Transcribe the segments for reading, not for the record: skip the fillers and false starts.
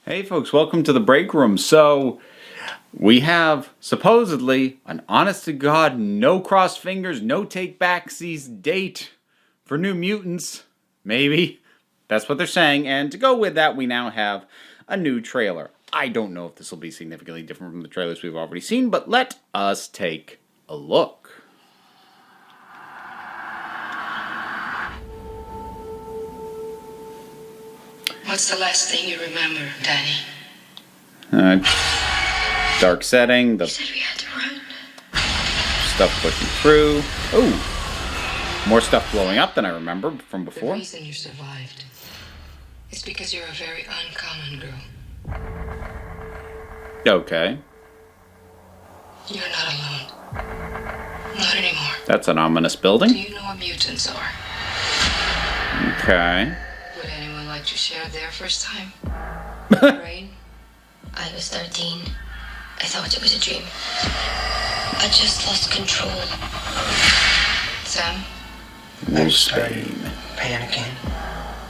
Hey folks, welcome to the break room. So, we have supposedly an honest to God, no cross fingers, no take backsies date for New Mutants. Maybe. That's what they're saying. And to go with that, we now have a new trailer. I don't know if this will be significantly different from the trailers we've already seen, but let us take a look. What's the last thing you remember, Danny? Dark setting, the You said we had to run. stuff pushing through. Oh, more stuff blowing up than I remember from The before. reason you survived is because you're a very uncommon girl. Okay, You're not alone. Not anymore. that's an ominous Do building. you know what mutants are? Okay. Would anyone like to share their first time? Rain? I was 13. I thought it was a dream. I just lost control. Sam? I started Wolfsbane. panicking.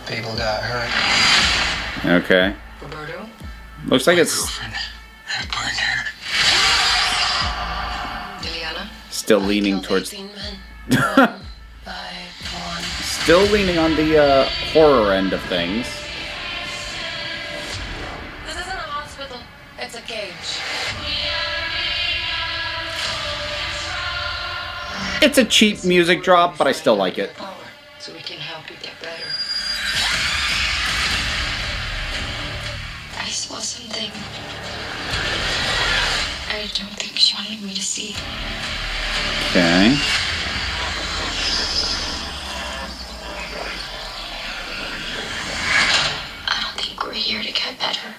People got hurt. Okay. Roberto? Looks like it's Girlfriend, her partner. Liliana? still leaning Killed towards 18 men. One by one. still leaning on the horror end of things. This isn't a hospital. It's a cage. It's a cheap music drop, but I still like it. Power, so we can help you get better. I saw something. I don't think she wanted me to see. Okay. I don't think we're here to get better.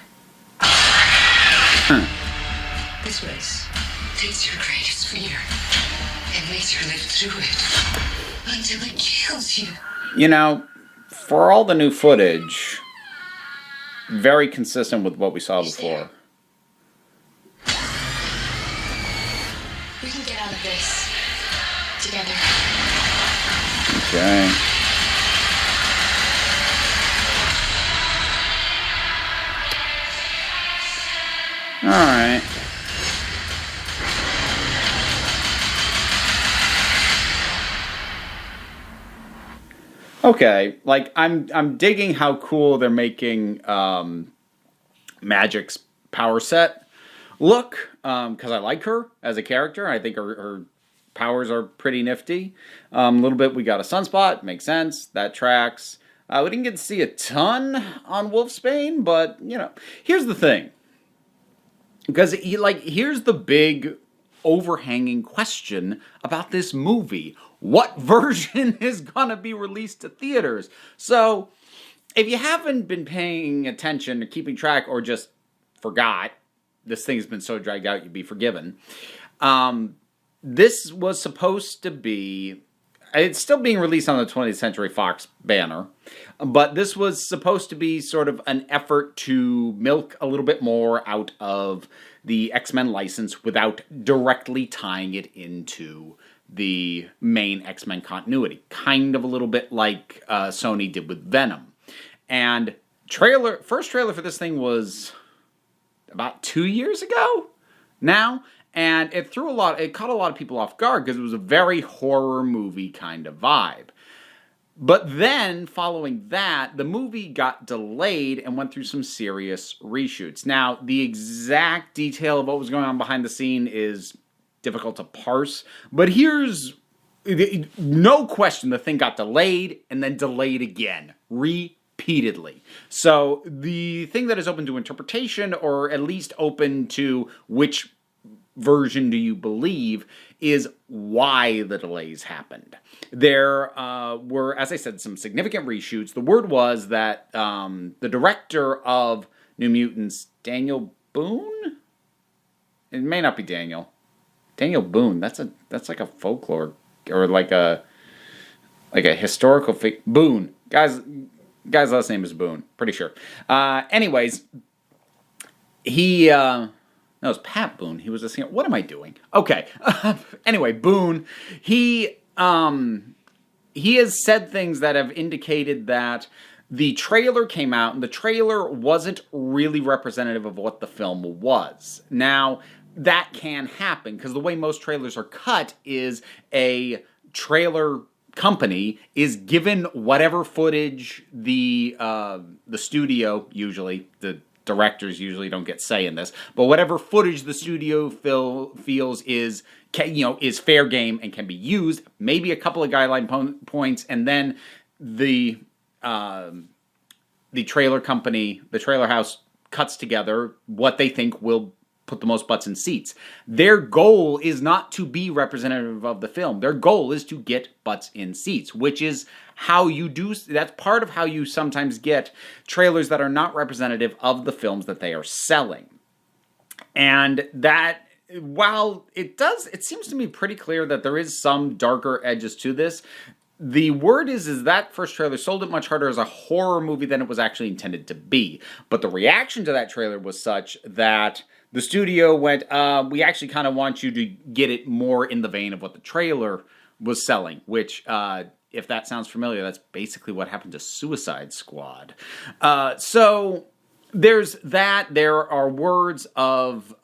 This race takes your greatest fear and makes you live through it until it kills you. You know, for all the new footage, very consistent with what we saw before. We can get out of this. Together. Okay. Alright. Okay, like I'm digging how cool they're making Magic's power set look, because I like her as a character. I think her powers are pretty nifty. A little bit, we got a sunspot, makes sense, that tracks. We didn't get to see a ton on Wolfsbane, but, you know, here's the thing. Because, here's the big overhanging question about this movie. What version is going to be released to theaters? So, if you haven't been paying attention or keeping track or just forgot, this thing's been so dragged out you'd be forgiven. This was supposed to be, it's still being released on the 20th Century Fox banner, but this was supposed to be sort of an effort to milk a little bit more out of the X-Men license without directly tying it into the main X-Men continuity. Kind of a little bit like Sony did with Venom. And first trailer for this thing was about 2 years ago now, and it caught a lot of people off guard because it was a very horror movie kind of vibe. But then, following that, the movie got delayed and went through some serious reshoots. Now, the exact detail of what was going on behind the scene is difficult to parse, but here's no question the thing got delayed and then delayed again, repeatedly. So the thing that is open to interpretation, or at least open to which version do you believe, is why the delays happened. There were, as I said, some significant reshoots. The word was that the director of New Mutants, Daniel Boone? It may not be Daniel. Daniel Boone. That's like a folklore or like a historical Boone. Guy's last name is Boone. Pretty sure. Anyways, he no, it's Pat Boone. He was a singer. What am I doing? Okay. Anyway, Boone. He has said things that have indicated that the trailer came out, and the trailer wasn't really representative of what the film was. Now, that can happen, because the way most trailers are cut is a trailer company is given whatever footage the studio, usually, the directors usually don't get say in this, but whatever footage the studio feels is fair game and can be used, maybe a couple of guideline points, and then the trailer company, the trailer house, cuts together what they think will put the most butts in seats. Their goal is not to be representative of the film. Their goal is to get butts in seats, which is how you do, that's part of how you sometimes get trailers that are not representative of the films that they are selling. And that, while it seems to me pretty clear that there is some darker edges to this, the word is that first trailer sold it much harder as a horror movie than it was actually intended to be. But the reaction to that trailer was such that the studio went, we actually kind of want you to get it more in the vein of what the trailer was selling, which, if that sounds familiar, that's basically what happened to Suicide Squad. So there's that. There are words of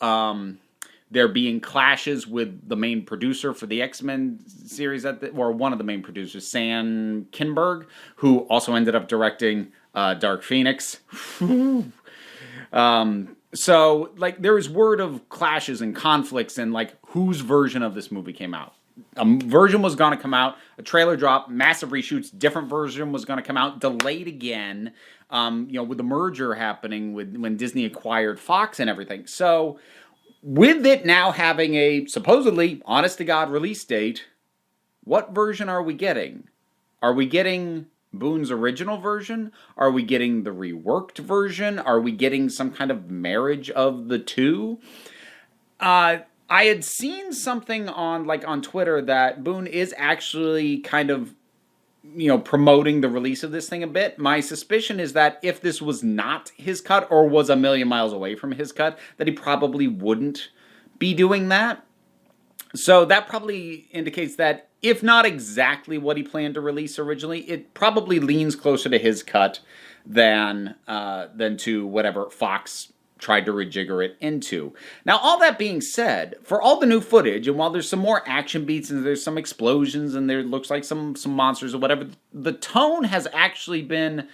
there being clashes with the main producer for the X-Men series, or one of the main producers, Sam Kinberg, who also ended up directing Dark Phoenix. So, like, there is word of clashes and conflicts and, like, whose version of this movie came out. A version was going to come out, a trailer drop, massive reshoots, different version was going to come out, delayed again, with the merger happening when Disney acquired Fox and everything. So, with it now having a supposedly honest-to-God release date, what version are we getting? Are we getting Boone's original version? Are we getting the reworked version? Are we getting some kind of marriage of the two? I had seen something on Twitter that Boone is actually kind of, promoting the release of this thing a bit. My suspicion is that if this was not his cut or was a million miles away from his cut, that he probably wouldn't be doing that. So that probably indicates that if not exactly what he planned to release originally, it probably leans closer to his cut than to whatever Fox tried to rejigger it into. Now, all that being said, for all the new footage, and while there's some more action beats and there's some explosions and there looks like some monsters or whatever, the tone has actually been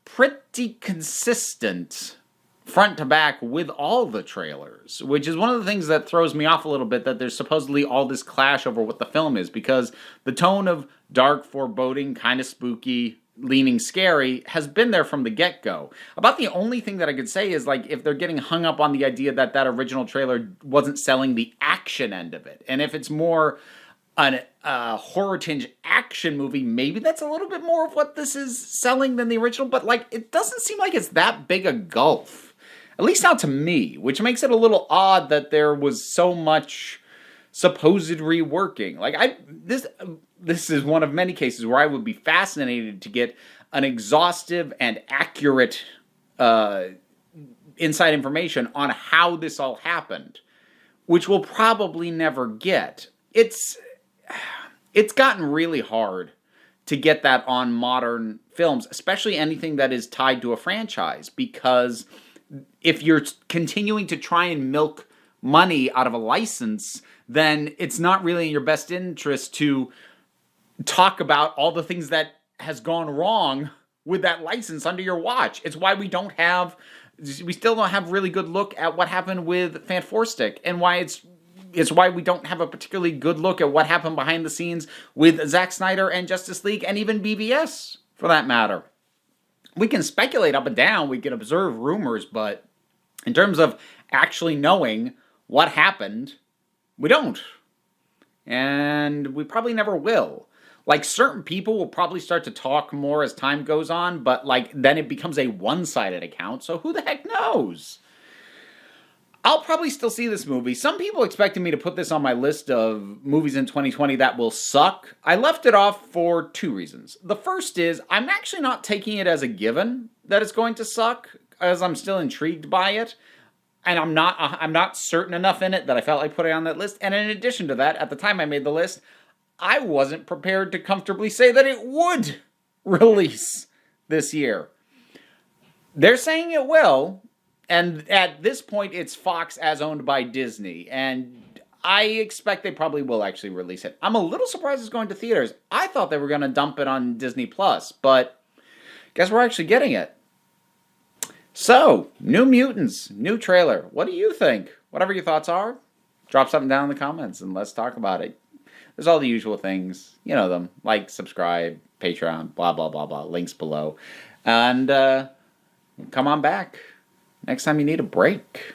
pretty consistent front to back with all the trailers, which is one of the things that throws me off a little bit, that there's supposedly all this clash over what the film is, because the tone of dark, foreboding, kind of spooky, leaning scary has been there from the get-go. About the only thing that I could say is, like, if they're getting hung up on the idea that that original trailer wasn't selling the action end of it, and if it's more a horror tinge action movie, maybe that's a little bit more of what this is selling than the original, but, like, it doesn't seem like it's that big a gulf. At least not to me, which makes it a little odd that there was so much supposed reworking. Like, this is one of many cases where I would be fascinated to get an exhaustive and accurate inside information on how this all happened, which we'll probably never get. It's gotten really hard to get that on modern films, especially anything that is tied to a franchise, because if you're continuing to try and milk money out of a license, then it's not really in your best interest to talk about all the things that has gone wrong with that license under your watch. It's why we still don't have really good look at what happened with Fantastic, and why it's why we don't have a particularly good look at what happened behind the scenes with Zack Snyder and Justice League, and even BVS, for that matter. We can speculate up and down, we can observe rumors, but in terms of actually knowing what happened, we don't. And we probably never will. Like, certain people will probably start to talk more as time goes on, but, like, then it becomes a one-sided account, so who the heck knows? I'll probably still see this movie. Some people expected me to put this on my list of movies in 2020 that will suck. I left it off for two reasons. The first is, I'm actually not taking it as a given that it's going to suck, as I'm still intrigued by it. And I'm not certain enough in it that I felt like putting it on that list. And in addition to that, at the time I made the list, I wasn't prepared to comfortably say that it would release this year. They're saying it will, and at this point, it's Fox as owned by Disney, and I expect they probably will actually release it. I'm a little surprised it's going to theaters. I thought they were going to dump it on Disney Plus, but guess we're actually getting it. So, New Mutants, new trailer. What do you think? Whatever your thoughts are, drop something down in the comments and let's talk about it. There's all the usual things. You know them. Like, subscribe, Patreon, blah, blah, blah, blah. Links below. And come on back next time you need a break.